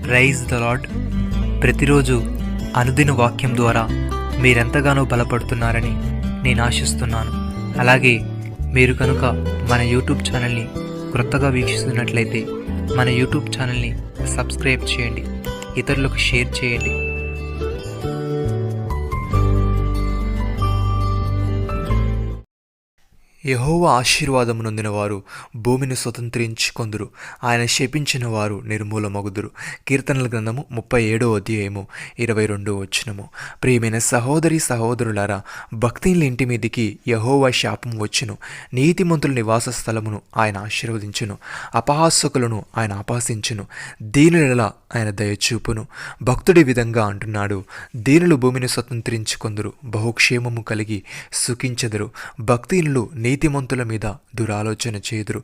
Praise the lord. ప్రతిరోజు అనుదిన వాక్యం ద్వారా మీరెంతగానో బలపడుతున్నారని నేను ఆశిస్తున్నాను. అలాగే మీరు కనుక మన యూట్యూబ్ ఛానల్ని క్రొత్తగా వీక్షిస్తున్నట్లయితే మన యూట్యూబ్ ఛానల్ని సబ్స్క్రైబ్ చేయండి, ఇతరులకు షేర్ చేయండి. యెహోవా ఆశీర్వాదము నొందిన వారు భూమిని స్వతంత్రించుకొందురు, ఆయన శపించిన వారు నిర్మూలమగుదురు. కీర్తనల గ్రంథము 37వ అధ్యాయము 22వ వచనము. ప్రియమైన సహోదరి సహోదరులారా, భక్తిహీనుల ఇంటి మీదికి యెహోవా శాపం వచ్చును, నీతిమంతుల నివాస స్థలమును ఆయన ఆశీర్వదించును, అపహాసకులను ఆయన అపహసించును, దీనుల ఆయన దయచూపును. భక్తుడి విధంగా అంటున్నాడు, దీనులు భూమిని స్వతంత్రించుకొందురు, బహుక్షేమము కలిగి సుఖించెదరు. భక్తిహీనులు నీతిమంతుల మీద దురాలోచన చేదురు,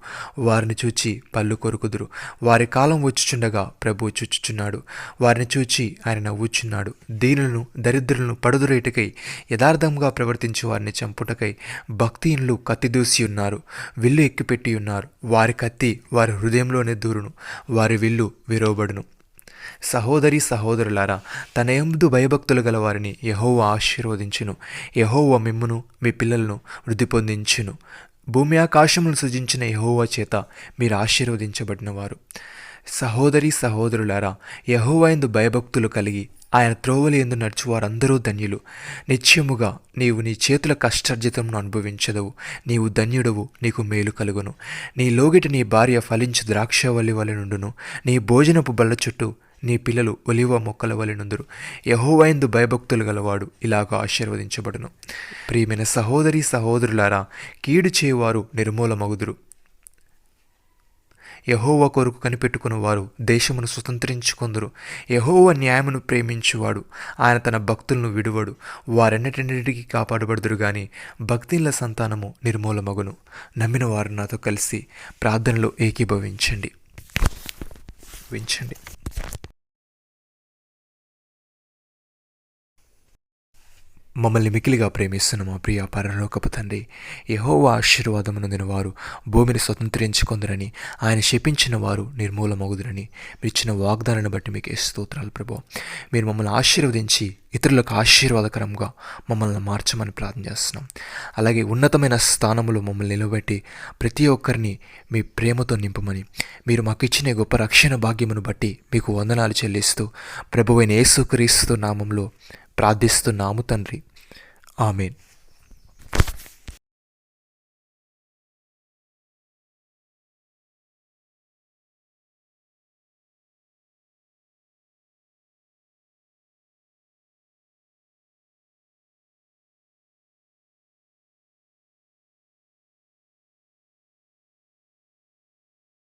వారిని చూచి పళ్ళు కొరుకుదురు. వారి కాలం వచ్చుచుండగా ప్రభువు చూచుచున్నాడు, వారిని చూచి ఆయన నవ్వుచున్నాడు. దీనులను దరిద్రులను పడుదురేటుకై యథార్థంగా ప్రవర్తించి వారిని చంపుటకై భక్తిహీనులు కత్తిదూసి ఉన్నారు, విల్లు ఎక్కుపెట్టి ఉన్నారు. వారి కత్తి వారి హృదయంలోనే దూరును, వారి విల్లు విరోబడును. సహోదరి సహోదరులారా, తన యందు భయభక్తులు గల వారిని యెహోవా ఆశీర్వదించును. యెహోవా మిమ్మును మీ పిల్లలను వృద్ధి పొందించును. భూమి ఆకాశములను సృజించిన యెహోవా చేత మీరు ఆశీర్వదించబడిన వారు. సహోదరి సహోదరులారా, యెహోవా యందు భయభక్తులు కలిగి ఆయన త్రోవల యందు నడుచువారందరూ ధన్యులు. నిశ్చయముగా నీవు నీ చేతుల కష్టార్జితమును అనుభవించదవు. నీవు ధన్యుడవు, నీకు మేలు కలుగును. నీ లోగిట నీ భార్య ఫలించు ద్రాక్షవల్లి వలె నుండును, నీ భోజనపు బల్ల చుట్టూ నీ పిల్లలు ఒలివ మొక్కల వలె నుందురు. యెహోవా యందు భయభక్తులు గలవాడు ఇలాగ ఆశీర్వదించబడును. ప్రియమైన సహోదరి సహోదరులారా, కీడు చేయువారు నిర్మూలమగుదురు. యెహోవా కొరకు కనిపెట్టుకుని వారు దేశమును స్వతంత్రించుకొందురు. యెహోవా న్యాయమును ప్రేమించువాడు, ఆయన తన భక్తులను విడువడు. వారెన్నటిన్నిటికీ కాపాడబడుదురు గాని భక్తిహీనుల సంతానము నిర్మూలమగును. నమ్మిన వారు నాతో కలిసి ప్రార్థనలో ఏకీభవించండి. మమ్మల్ని మికిలిగా ప్రేమిస్తున్న మా ప్రియ పరలోకపు తండ్రి, యెహోవా ఆశీర్వాదము నొందిన వారు భూమిని స్వతంత్రించుకొందురని, ఆయన శపించిన వారు నిర్మూలమగుదురని ఇచ్చిన వాగ్దానాన్ని బట్టి మీకు స్తోత్రాలు ప్రభువా. మీరు మమ్మల్ని ఆశీర్వదించి ఇతరులకు ఆశీర్వాదకరంగా మమ్మల్ని మార్చమని ప్రార్థన చేస్తున్నాం. అలాగే ఉన్నతమైన స్థానములో మమ్మల్ని నిలబెట్టి ప్రతి ఒక్కరిని మీ ప్రేమతో నింపమని, మీరు మాకు ఇచ్చిన గొప్ప రక్షణ భాగ్యమును బట్టి మీకు వందనాలు చెల్లిస్తూ ప్రభువైన యేసుక్రీస్తు నామంలో ప్రార్థిస్తున్నాము తండ్రి. ఆమేన్.